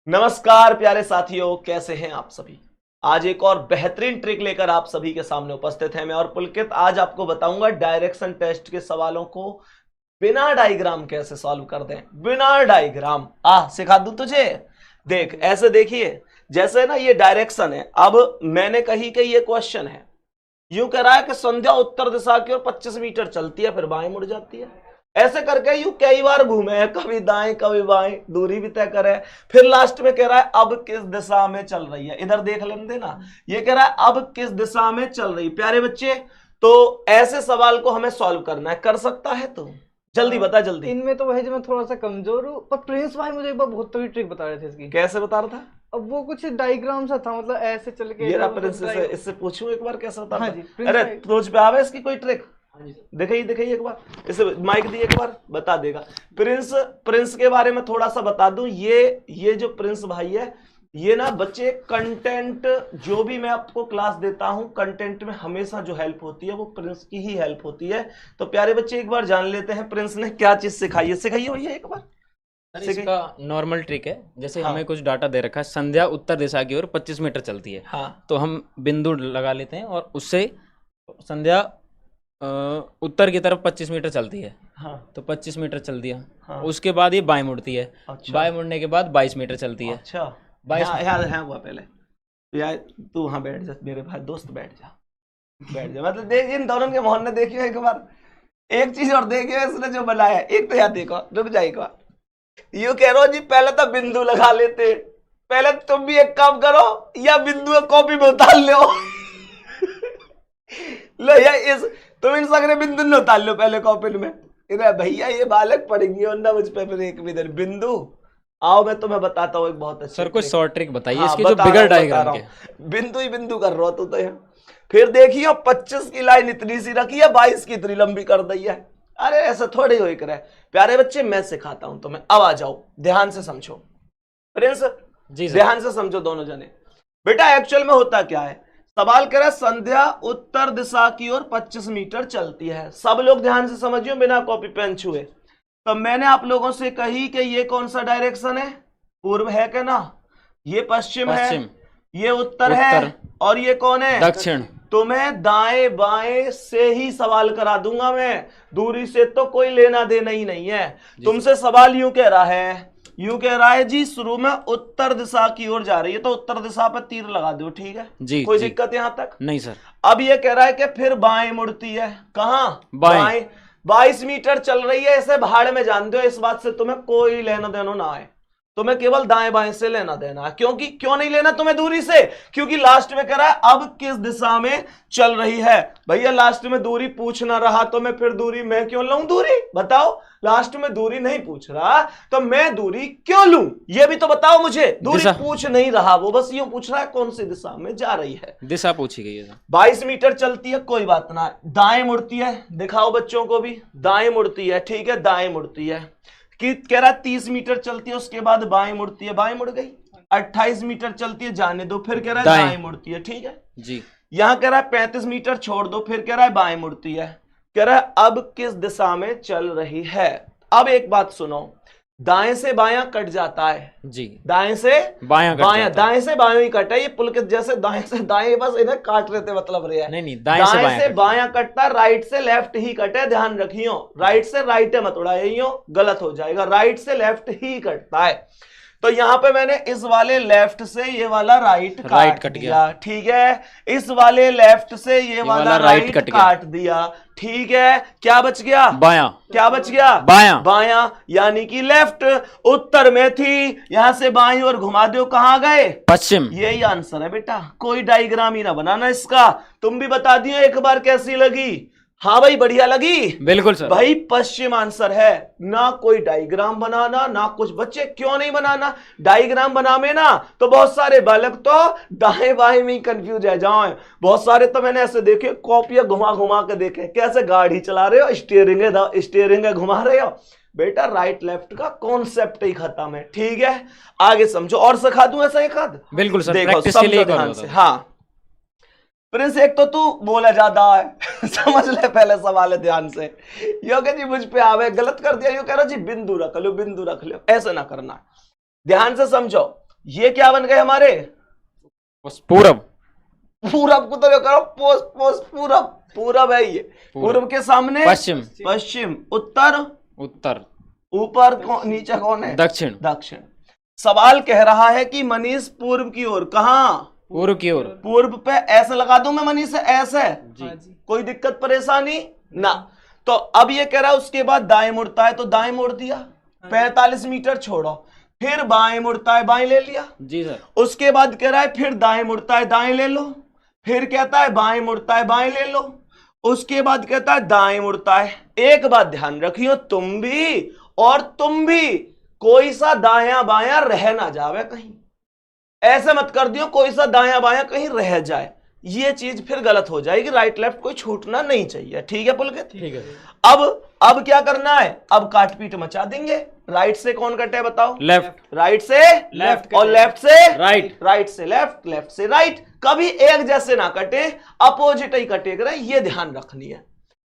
नमस्कार प्यारे साथियों, कैसे हैं आप सभी। आज एक और बेहतरीन ट्रिक लेकर आप सभी के सामने उपस्थित हैं मैं और पुलकित। आज आपको बताऊंगा डायरेक्शन टेस्ट के सवालों को बिना डायग्राम कैसे सॉल्व कर दें। बिना डायग्राम सिखा दूं तुझे। देख ऐसे देखिए, जैसे ना ये डायरेक्शन है। अब मैंने कही कि ये क्वेश्चन है, यूं कह रहा है कि संध्या उत्तर दिशा की ओर 25 मीटर चलती है, फिर बाएं मुड़ जाती है। ऐसे करके यू कई बार घूमे हैं, कभी दाएं कभी बाएं, दूरी भी तय करे। फिर लास्ट में कह रहा है अब किस दिशा में चल रही है। इधर देख लेने देना, ये कह रहा है अब किस दिशा में चल रही। प्यारे बच्चे, तो ऐसे सवाल को हमें सॉल्व करना है। कर सकता है तो जल्दी बता जल्दी। इनमें तो वही जो मैं थोड़ा सा कमजोर हूँ, पर प्रिंस भाई मुझे एक बार बहुत तगड़ी ट्रिक बता रहे थे इसकी। कैसे बता रहा था? अब वो कुछ डायग्राम सा था, मतलब ऐसे चल के। ये प्रिंस से इससे पूछूं एक बार कैसे बता हाँ रहा? अरे तुझ पे आवे इसकी कोई ट्रिक? दिखाइए एक बार, इसे माइक दी, एक बार बता देगा। प्रिंस के बारे में थोड़ा सा बता दूं। ये जो प्रिंस भाई है, ये ना बच्चे कंटेंट जो भी मैं आपको क्लास देता हूं, कंटेंट में हमेशा जो हेल्प होती है वो प्रिंस की ही हेल्प होती है। तो प्यारे बच्चे एक बार जान लेते हैं प्रिंस ने क्या चीज सिखाई है। सिखाइए भैया एक बार। इसका नॉर्मल ट्रिक है, जैसे हमें कुछ डाटा दे रखा है, संध्या उत्तर दिशा की ओर 25 मीटर चलती है। तो हम बिंदु लगा लेते हैं और उससे संध्या उत्तर की तरफ 25 मीटर चलती है। तो 25 मीटर चल दिया। उसके बाद ये बाएं मुड़ती है। बाएं मुड़ने के बाद 22 मीटर चलती है। अच्छा, 22 है हुआ पहले यार। तू वहां बैठ जा मेरे भाई दोस्त, बैठ जा। मतलब देख, इन दोनों के मोहन ने देखियो एक बार। एक चीज और देखियो इसने जो बनाया। एक तो यार देखो, रुक जा एक बार। यू कह रहा जी पहले तो बिंदु लगा लेते। पहले तुम भी एक काम करो, या बिंदु कॉपी में उतार लो। लो या तुम इन सगरे बिंदु न उतार लो पहले कॉपी में। इधर भैया ये बालक पढ़ेंगे और ना मुझ पे फिर एक भी दिन बिंदु। आओ मैं तुम्हें बताता हूँ एक बहुत अच्छा सर, कोई शॉर्ट ट्रिक बताइए इसके जो बिगड़ डायग्राम के। बिंदु ही बिंदु कर रहा तू तो यहाँ। फिर देखिए 25 की लाइन इतनी सी रखी है, 22 की इतनी लंबी कर दी है। अरे ऐसा थोड़ी हो करे। प्यारे बच्चे मैं सिखाता हूं तुम्हें, अब आ जाओ ध्यान से समझो। प्रिंस जी ध्यान से समझो दोनों जने। बेटा एक्चुअल में होता क्या है, सवाल कह रहा है संध्या उत्तर दिशा की ओर 25 मीटर चलती है। सब लोग ध्यान से समझियो बिना कॉपी पेन छुए। तो मैंने आप लोगों से कही कि ये कौन सा डायरेक्शन है? पूर्व है क्या ना? ये पश्चिम है, ये उत्तर है, और ये कौन है? दक्षिण। तो मैं दाएं बाएं से ही सवाल करा दूंगा। मैं दूरी से तो कोई लेना देना ही नहीं है। तुमसे सवाल यूं कह रहा है जी शुरू में उत्तर दिशा की ओर जा रही है, तो उत्तर दिशा पर तीर लगा दो, ठीक है जी। कोई दिक्कत यहां तक नहीं सर। अब ये कह रहा है कि फिर बाएं मुड़ती है। कहां? बाएं। 22 मीटर चल रही है, ऐसे भाड़ में जान दो। इस बात से तुम्हें कोई लेना देना ना आए, तुम्हें केवल दाएं बाएं से लेना देना है। क्योंकि क्यों नहीं लेना तुम्हें दूरी से? क्योंकि लास्ट में कह रहा है अब किस दिशा में चल रही है। भैया लास्ट में दूरी पूछ ना रहा तो मैं फिर दूरी मैं क्यों लूं? दूरी बताओ। लास्ट में दूरी नहीं पूछ रहा तो मैं दूरी क्यों लूं? ये भी तो बताओ मुझे। दूरी पूछ नहीं रहा, वो बस यूं पूछ रहा है कौन सी दिशा में जा रही है। दिशा पूछी गई है। 22 मीटर चलती है, कोई बात ना। दाएं मुड़ती है, दिखाओ बच्चों को भी। दाएं मुड़ती है, ठीक है, दाएं मुड़ती है। कि कह रहा 30 मीटर चलती है, उसके बाद बाएं मुड़ती है, बाएं मुड़ गई। 28 मीटर चलती है, जाने दो, फिर कह रहा है दाएं मुड़ती है, ठीक है जी। यहां कह रहा है 35 मीटर छोड़ दो, फिर कह रहा है बाएं मुड़ती है। कह रहा है अब किस दिशा में चल रही है। अब एक बात सुनो, दाएं से बायां कट जाता है जी। दाएं से बायां, दाएं से बायां ही कटा। ये पुलकित जैसे दाएं से दाएं बस इन्हें काट रहे थे, मतलब रहे नहीं, दाएं से बायां कटता, राइट से लेफ्ट ही कटे। ध्यान रखियो, राइट से राइट मत उड़ाइयो, गलत हो जाएगा। राइट से लेफ्ट ही कटता है। तो यहां पे मैंने इस वाले लेफ्ट से ये वाला राइट कट दिया, ठीक है। इस वाले लेफ्ट से ये वाला राइट काट दिया, ठीक है। क्या बच गया? बायां। क्या बच गया? बायां। बायां यानी कि लेफ्ट उत्तर में थी, यहां से बाईं और घुमा दो, कहां गए? पश्चिम। यही आंसर है बेटा, कोई डायग्राम ही ना बनाना इसका। तुम भी बता दियो एक बार कैसी लगी। हाँ भाई बढ़िया लगी? बिल्कुल सर। भाई पश्चिम आंसर है, ना कोई डायग्राम बनाना ना कुछ। बच्चे क्यों नहीं बनाना डायग्राम? बनावे ना तो बहुत सारे बालक तो दाएं बाएं में कंफ्यूज है जाओ। बहुत सारे तो मैंने ऐसे देखे, कॉपियां घुमा घुमा के देखे, कैसे गाड़ी चला रहे हो, स्टीयरिंग घुमा रहे हो। बेटा राइट लेफ्ट का कॉन्सेप्ट ही खत्म है, ठीक है। आगे समझो और सिखा दूं ऐसा एक आध। बिल्कुल सर, देखो समझो ध्यान से। हाँ प्रिंस, एक तो तू बोला ज्यादा है। समझ ले पहले सवाल है ध्यान से। यो कह जी मुझ पे आवे, गलत कर दिया। यो कह रहा जी बिंदु रख लो, बिंदु रख लो। ऐसे ना करना, ध्यान से समझो। ये क्या बन गए हमारे? पूरब। पूरब को तो जो करो पोस्ट पोस्ट पूरब, पूरब है ये। पूर्व के सामने पश्चिम। पश्चिम। उत्तर उत्तर। ऊपर नीचे कौन है? दक्षिण। दक्षिण। सवाल कह रहा है कि मनीष पूर्व की ओर, कहां? पूर्व की ओर। पूर्व पे ऐसे लगा दूं मैं मनीष, ऐसे जी। कोई दिक्कत परेशानी ना। तो अब ये कह रहा है उसके बाद दाएं मुड़ता है, तो दाएं मोड़ दिया, 45 मीटर छोड़ो, फिर बाएं मुड़ता है, बाएं ले लिया। जी सर। उसके बाद कह रहा है फिर दाएं मुड़ता है, दाएं ले लो, फिर कहता है बाएं मुड़ता है, बाएं ले लो, उसके बाद कहता है दाएं मुड़ता है। एक बात ध्यान रखियो, तुम भी और तुम भी, कोई सा दाया बाया रह ना जावे कहीं, ऐसे मत कर दियो कोई सा दाया बाया कहीं रह जाए, ये चीज फिर गलत हो जाएगी। राइट लेफ्ट कोई छूटना नहीं चाहिए, ठीक है पुलकित? ठीक है। अब क्या करना है? अब काट पीट मचा देंगे। राइट से कौन कटे बताओ? लेफ्ट। राइट से लेफ्ट और लेफ्ट से राइट। राइट से लेफ्ट, लेफ्ट से राइट, कभी एक जैसे ना कटे, अपोजिट ही कटेगा, ये ध्यान रखनी है।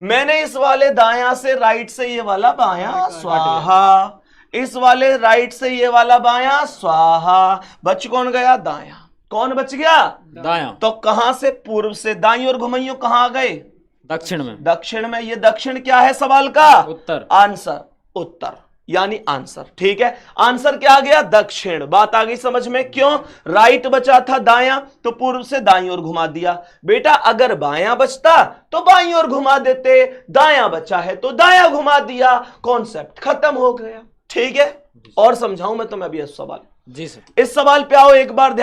मैंने इस वाले दाया से राइट से ये वाला बाया, स्वाहा, इस वाले राइट से ये वाला बाया, स्वाहा, बच कौन गया? दाया। कौन बच गया? दाया। तो कहां से? पूर्व से। दाई और घुमाइयो कहां आ गए? दक्षिण में। दक्षिण में। ये दक्षिण क्या है सवाल का? उत्तर। आंसर उत्तर, यानी आंसर, ठीक है। आंसर क्या आ गया? दक्षिण। बात आ गई समझ में? क्यों? राइट बचा था दाया, तो पूर्व से दाई और घुमा दिया। बेटा अगर बाया बचता तो बाई और घुमा देते, दाया बचा है तो दाया घुमा दिया, कॉन्सेप्ट खत्म हो गया, ठीक है। और समझाऊं मैं तुम्हें अभी इस सवाल? जी सर। इस सवाल पे आओ एक बार,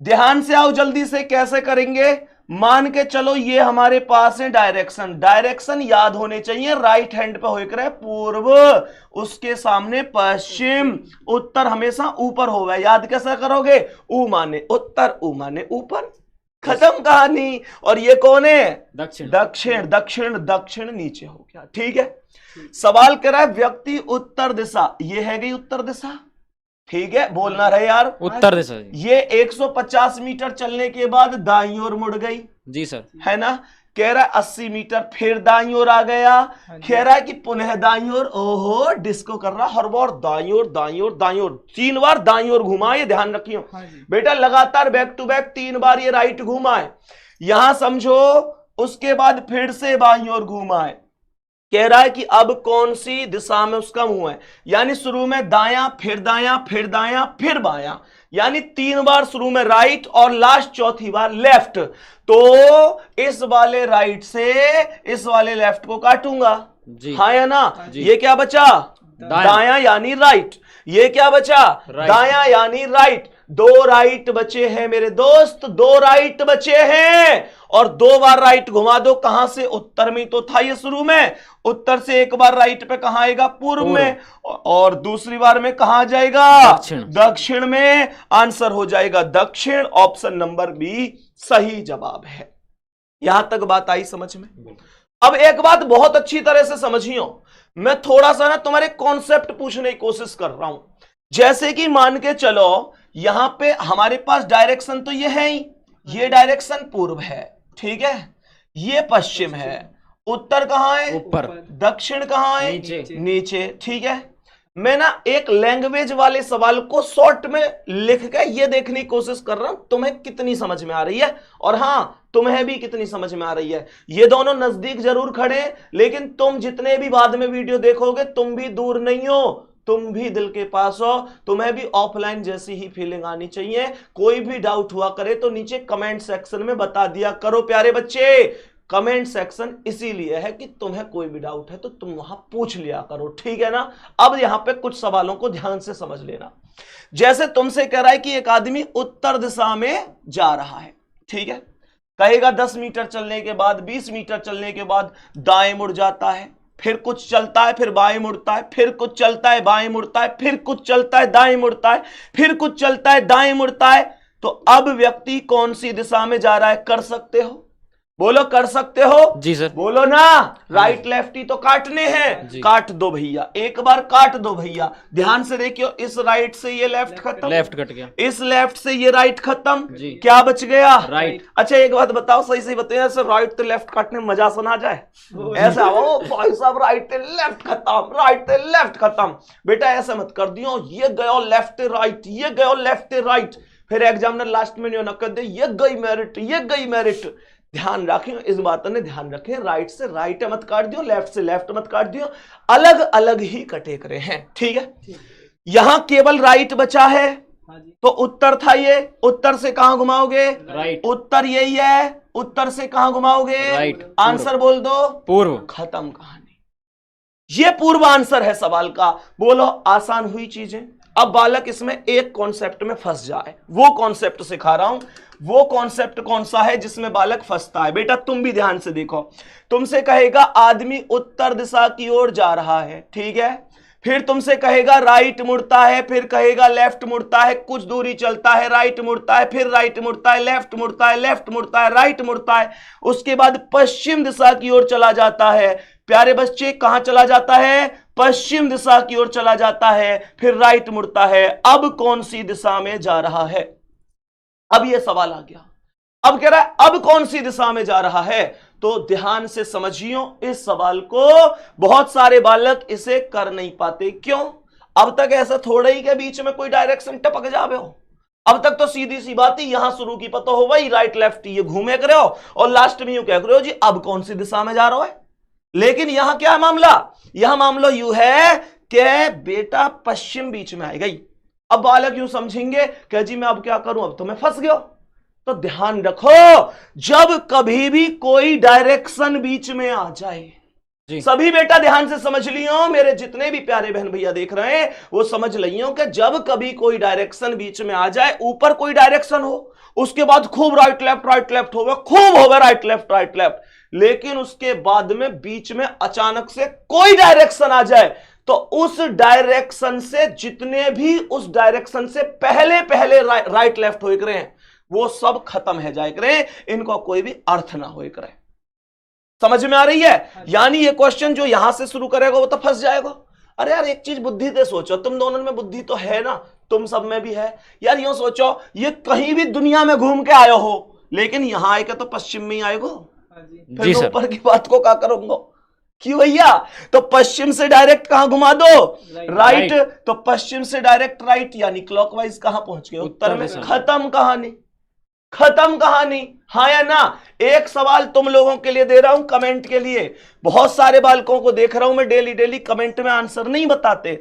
ध्यान से आओ जल्दी से। कैसे करेंगे? मान के चलो ये हमारे पास है डायरेक्शन, डायरेक्शन याद होने चाहिए, राइट हैंड पे होकर पूर्व, उसके सामने पश्चिम, उत्तर हमेशा ऊपर होगा। याद कैसे करोगे? ऊ माने उत्तर, ऊ माने ऊपर, खत्म कहानी। और ये कौन है? दक्षिण। दक्षिण। दक्षिण दक्षिण नीचे हो गया, ठीक है। सवाल कर रहा है व्यक्ति उत्तर दिशा, ये है गई उत्तर दिशा, ठीक है, बोलना रहे यार। उत्तर दिशा। ये 150 मीटर चलने के बाद दाईं ओर मुड़ गई, जी सर। है ना। कह रहा है 80 मीटर फिर दाईं ओर आ गया, कह रहा है कि पुनः दाईं ओर। ओहो, डिस्को कर रहा, हर बार दाईं ओर दाईं ओर दाईं ओर, 3 बार दाईं ओर घुमा, ये ध्यान रखियो बेटा, लगातार बैक टू बैक 3 बार ये राइट घुमा है, यहां समझो। उसके बाद फिर से बाईं ओर घुमा है, कह रहा है कि अब कौन सी दिशा में उसका मुंह है, यानी शुरू में दायां, फिर दायां, फिर दायां, फिर बायां, यानी 3 बार शुरू में राइट और लास्ट चौथी बार लेफ्ट। तो इस वाले राइट से इस वाले लेफ्ट को काटूंगा, हाँ या ना। ये क्या बचा? दायां यानी राइट। ये क्या बचा? दायां यानी राइट। 2 राइट बचे हैं मेरे दोस्त, 2 राइट बचे हैं, और 2 बार राइट घुमा दो। कहां से? उत्तर में तो था ये शुरू में, उत्तर से एक बार राइट पे कहां आएगा? पूर्व में, और दूसरी बार में कहां जाएगा? दक्षिण में। आंसर हो जाएगा दक्षिण, ऑप्शन नंबर बी सही जवाब है। यहां तक बात आई समझ में? अब एक बात बहुत अच्छी तरह से समझियो, मैं थोड़ा सा ना तुम्हारे कॉन्सेप्ट पूछने की कोशिश कर रहा हूं। जैसे कि मान के चलो यहां पे हमारे पास डायरेक्शन तो ये है ही, ये डायरेक्शन पूर्व है, ठीक है, ये पश्चिम है, उत्तर कहां है? ऊपर। दक्षिण कहां है? नीचे। नीचे, ठीक है। मैं ना एक लैंग्वेज वाले सवाल को शॉर्ट में लिख के ये देखने की कोशिश कर रहा हूं तुम्हें कितनी समझ में आ रही है, और हां तुम्हें भी कितनी समझ में आ रही है। ये दोनों नजदीक जरूर खड़े, लेकिन तुम जितने भी बाद में वीडियो देखोगे तुम भी दूर नहीं हो, तुम भी दिल के पास हो, तुम्हें भी ऑफलाइन जैसी ही फीलिंग आनी चाहिए। कोई भी डाउट हुआ करे तो नीचे कमेंट सेक्शन में बता दिया करो प्यारे बच्चे। कमेंट सेक्शन इसीलिए है कि तुम्हें कोई भी डाउट है तो तुम वहां पूछ लिया करो, ठीक है ना। अब यहां पे कुछ सवालों को ध्यान से समझ लेना। जैसे तुमसे कह रहा है कि एक आदमी उत्तर दिशा में जा रहा है, ठीक है, कहेगा 10 मीटर चलने के बाद, 20 मीटर चलने के बाद दाएं मुड़ जाता है, फिर कुछ चलता है, फिर बाएं मुड़ता है, फिर कुछ चलता है, बाएं मुड़ता है, फिर कुछ चलता है, दाएं मुड़ता है, फिर कुछ चलता है, दाएं मुड़ता है। तो अब व्यक्ति कौन सी दिशा में जा रहा है? कर सकते हो? बोलो कर सकते हो? जी सर। बोलो ना। राइट लेफ्ट ही तो काटने हैं, काट दो भैया, एक बार काट दो भैया। ध्यान से देखियो, इस राइट से ये लेफ्ट खत्म, लेफ्ट कट गया, इस लेफ्ट से ये राइट खत्म, जी। क्या बच गया? राइट। अच्छा एक बात बताओ, सही सही बताओ, ऐसे राइट से लेफ्ट काटने में मजा सुना जाए? ऐसा हो भाई साहब, राइट से लेफ्ट खत्म, राइट से लेफ्ट खत्म। बेटा ऐसा मत कर दियो, ये गयो लेफ्ट राइट, ये गयो लेफ्ट राइट, फिर एग्जामिनर लास्ट में न कर दे ये गई मेरिट, ये गई मेरिट। ध्यान रखें, इस बात ने ध्यान रखें, राइट से राइट मत काट दियो, लेफ्ट से लेफ्ट मत काट दियो, अलग अलग ही कटे करे हैं। ठीक है, यहां केवल राइट बचा है, तो उत्तर था ये, उत्तर से कहां घुमाओगे? राइट। उत्तर यही है, उत्तर से कहां घुमाओगे? राइट। आंसर बोल दो, पूर्व। खत्म कहानी, ये पूर्व आंसर है सवाल का। बोलो आसान हुई चीजें। अब बालक इसमें एक कॉन्सेप्ट में फंस जाए, वो कॉन्सेप्ट सिखा रहा हूं। वो कॉन्सेप्ट कौन सा है जिसमें बालक फंसता है? बेटा तुम भी ध्यान से देखो, तुमसे कहेगा आदमी उत्तर दिशा की ओर जा रहा है, ठीक है, फिर तुमसे कहेगा राइट मुड़ता है, फिर कहेगा लेफ्ट मुड़ता है, कुछ दूरी चलता है, राइट मुड़ता है, फिर राइट मुड़ता है, लेफ्ट मुड़ता है, लेफ्ट मुड़ता है, राइट मुड़ता है, उसके बाद पश्चिम दिशा की ओर चला जाता है। प्यारे बच्चे कहां चला जाता है? पश्चिम दिशा की ओर चला जाता है, फिर राइट मुड़ता है। अब कौन सी दिशा में जा रहा है? अब यह सवाल आ गया, अब कह रहा है अब कौन सी दिशा में जा रहा है? तो ध्यान से समझियो इस सवाल को, बहुत सारे बालक इसे कर नहीं पाते। क्यों? अब तक ऐसा थोड़ा ही के बीच में कोई डायरेक्शन टपक जावे हो। अब तक तो सीधी सी बात ही यहां शुरू की पता हो भाई, राइट लेफ्ट ये घूमे करे हो, और लास्ट में यूं कह रहे हो जी अब कौन सी दिशा में जा रहा है। लेकिन यहां क्या मामला? यह मामला यूं है कि बेटा पश्चिम बीच में आ गई। अब बालक यूं समझेंगे कि जी मैं अब क्या करूं, अब तो मैं फंस गया। तो ध्यान रखो, जब कभी भी कोई डायरेक्शन बीच में आ जाए, सभी बेटा ध्यान से समझ लियो, मेरे जितने भी प्यारे बहन भैया देख रहे हैं वो समझ लियो कि जब कभी कोई डायरेक्शन बीच में आ जाए, ऊपर कोई डायरेक्शन हो, उसके बाद खूब राइट लेफ्ट होगा, खूब होगा राइट लेफ्ट, लेकिन उसके बाद में बीच में अचानक से कोई डायरेक्शन आ जाए, तो उस डायरेक्शन से जितने भी उस डायरेक्शन से पहले राइट लेफ्ट हो करे हैं वो सब खत्म है जाए करे, इनको कोई भी अर्थ ना हो करे। समझ में आ रही है? यानी ये क्वेश्चन जो यहां से शुरू करेगा वो तो फंस जाएगा। अरे यार एक चीज बुद्धि से सोचो, तुम दोनों में बुद्धि तो है ना, तुम सब में भी है यार। यूं सोचो, ये कहीं भी दुनिया में घूम के आयो हो, लेकिन यहां आएगा तो पश्चिम में ही आएगा, फिर ऊपर की बात को क्या करूंगा? क्यों भैया? तो पश्चिम से डायरेक्ट कहां घुमा दो? राइट। तो पश्चिम से डायरेक्ट राइट, यानी क्लॉकवाइज कहां पहुंच गए? उत्तर में। खत्म कहानी, खत्म कहानी। हाँ या ना? एक सवाल तुम लोगों के लिए दे रहा हूं कमेंट के लिए। बहुत सारे बालकों को देख रहा हूं मैं डेली कमेंट में आंसर नहीं बताते,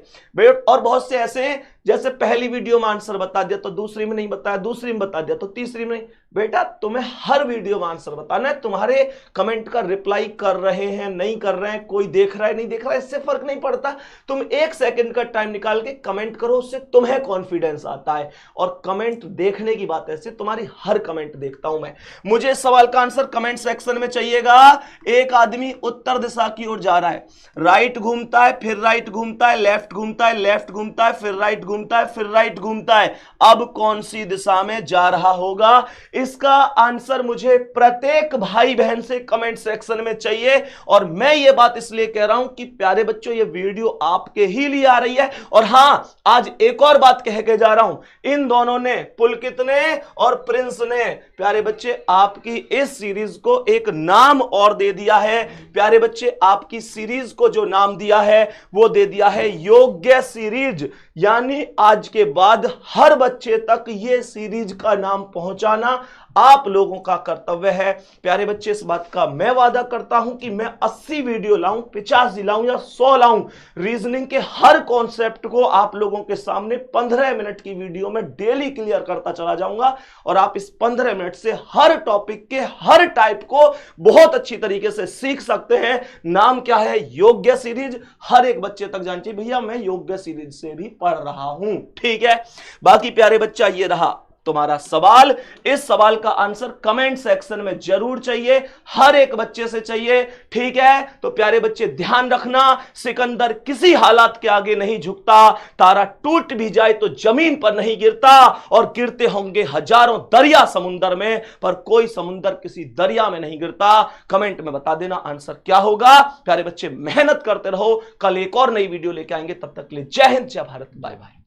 और बहुत से ऐसे हैं जैसे पहली वीडियो में आंसर बता दिया तो दूसरी में नहीं बताया, दूसरी में बता दिया तो तीसरी में नहीं। बेटा तुम्हें हर वीडियो में आंसर बताना है। तुम्हारे कमेंट का रिप्लाई कर रहे हैं नहीं कर रहे हैं, कोई देख रहा है नहीं देख रहा है, इससे फर्क नहीं पड़ता। तुम 1 सेकंड का टाइम निकाल के कमेंट करो, उससे तुम्हें कॉन्फिडेंस आता है। और कमेंट देखने की बात ऐसे, तुम्हारी हर कमेंट देखता हूं मैं। मुझे सवाल का आंसर कमेंट सेक्शन में चाहिएगा। एक आदमी उत्तर दिशा की ओर जा रहा है, राइट घूमता है, फिर राइट घूमता है, लेफ्ट घूमता है, लेफ्ट घूमता है, फिर राइट घूमता है, फिर राइट घूमता है। अब कौन सी दिशा में जा रहा होगा? इसका आंसर मुझे प्रत्येक भाई बहन से कमेंट सेक्शन में चाहिए। और मैं ये बात इसलिए कह रहा हूं कि प्यारे बच्चों ये वीडियो आपके ही लिए आ रही है। और हां, आज एक और बात कह के जा रहा हूं, इन दोनों ने, पुलकित ने और प्रिंस ने, प्यारे बच्चे आपकी इस सीरीज को एक नाम और दे दिया है। प्यारे बच्चे आपकी सीरीज को जो नाम दिया है वो दे दिया है योग्य सीरीज। यानी आज के बाद हर बच्चे तक ये सीरीज का नाम पहुंचाना आप लोगों का कर्तव्य है। प्यारे बच्चे इस बात का मैं वादा करता हूं कि मैं 80 वीडियो लाऊं, 85 लाऊं या 100 लाऊं, रीजनिंग के हर कॉन्सेप्ट को आप लोगों के सामने 15 मिनट की वीडियो में डेली क्लियर करता चला जाऊंगा। और आप इस 15 मिनट से हर टॉपिक के हर टाइप को बहुत अच्छी तरीके से सीख सकते हैं। नाम क्या है? योग्य सीरीज। हर एक बच्चे तक जानते भैया मैं योग्य सीरीज से भी पढ़ रहा हूं, ठीक है। बाकी प्यारे बच्चा ये रहा, तुम्हारा सवाल, इस सवाल का आंसर कमेंट सेक्शन में जरूर चाहिए, हर एक बच्चे से चाहिए, ठीक है। तो प्यारे बच्चे ध्यान रखना, सिकंदर किसी हालात के आगे नहीं झुकता, तारा टूट भी जाए तो जमीन पर नहीं गिरता, और गिरते होंगे हजारों दरिया समुंदर में, पर कोई समुंदर किसी दरिया में नहीं गिरता। कमेंट में बता देना आंसर क्या होगा। प्यारे बच्चे मेहनत करते रहो, कल एक और नई वीडियो लेके आएंगे, तब तक के लिए जय हिंद, जय भारत, बाय बाय।